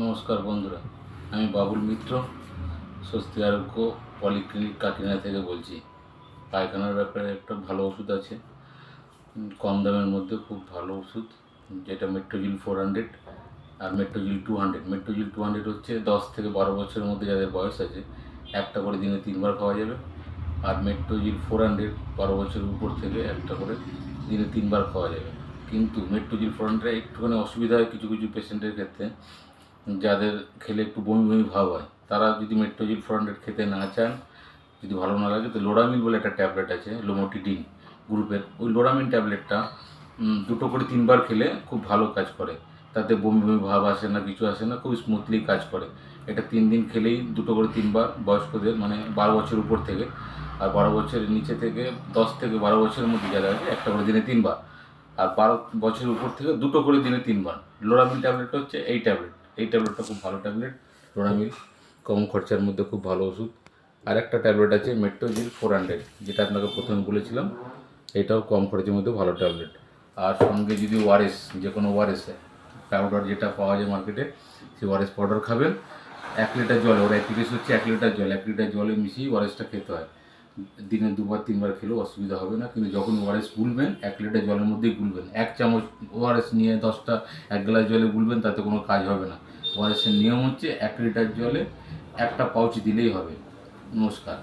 নমস্কার বন্ধুরা, আমি বাবুল মিত্র, স্বস্তি আরোগ্য পলিক্লিনিক কাকিনাড়া থেকে বলছি। পায়খানার ব্যাপারে একটা ভালো ওষুধ আছে, কম দামের মধ্যে খুব ভালো ওষুধ, যেটা মেট্রোজিল 400 আর মেট্রোজিল 200। মেট্রোজিল 200 হচ্ছে 10 থেকে 12 বছরের মধ্যে যাদের বয়স আছে, একটা করে দিনে 3বার খাওয়া যাবে। আর মেট্রোজিল 400 12 বছরের উপর থেকে একটা করে দিনে 3বার খাওয়া যাবে। কিন্তু মেট্রোজিল 400 একটুখানি অসুবিধা হয় কিছু কিছু পেশেন্টের ক্ষেত্রে, যাদের খেলে একটু বমি বমি ভাব হয়। তারা যদি মেট্রোজিল 400 খেতে না চান, যদি ভালো না লাগে, তো লোরামিন বলে একটা ট্যাবলেট আছে লোমোটিডিন গ্রুপের, ওই লোরামিন ট্যাবলেটটা 2 করে 3বার খেলে খুব ভালো কাজ করে। তাতে বমি বমি ভাব আসে না, কিছু আসে না, খুব স্মুথলি কাজ করে। এটা 3 দিন খেলেই 2 করে 3বার, বয়স্কদের মানে 12 বছর উপর থেকে। আর 12 বছরের নিচে থেকে 10 থেকে 12 বছরের মধ্যে যারা আছে, একটা করে দিনে 3বার। আর 12 বছরের উপর থেকে 2 করে দিনে 3বার। লোরামিন ট্যাবলেটটা হচ্ছে এই ট্যাবলেট। এই ট্যাবলেটটা খুব ভালো ট্যাবলেট, লোরামিন, কম খরচার মধ্যে খুব ভালো ওষুধ। আর একটা ট্যাবলেট আছে মেট্রোজিল 400, যেটা আপনাকে প্রথমে বলেছিলাম, এটাও কম খরচের মধ্যে ভালো ট্যাবলেট। আর সঙ্গে যদি ওআরএস, যে কোনো ওআরএস পাউডার যেটা পাওয়া যায় মার্কেটে, সেই ওআরএস পাউডার খাবেন 1 লিটার জলে। ওর অ্যাপ্লিকেশন হচ্ছে 1 লিটার জল, 1 লিটার জলে মিশিয়ে ওআরএসটা খেতে হয়। দিনে 2বার 3বার খেলেও অসুবিধা হবে না। কিন্তু যখন ওআরএস গুলবেন, 1 লিটার জলের মধ্যেই গুলবেন। 1 চামচ ওআরএস নিয়ে 1 গ্লাস জলে গুলবেন, তাতে কোনো কাজ হবে না। ওআরএসের নিয়ম হচ্ছে 1 লিটার জলে একটা পাউচ দিলেই হবে। নমস্কার।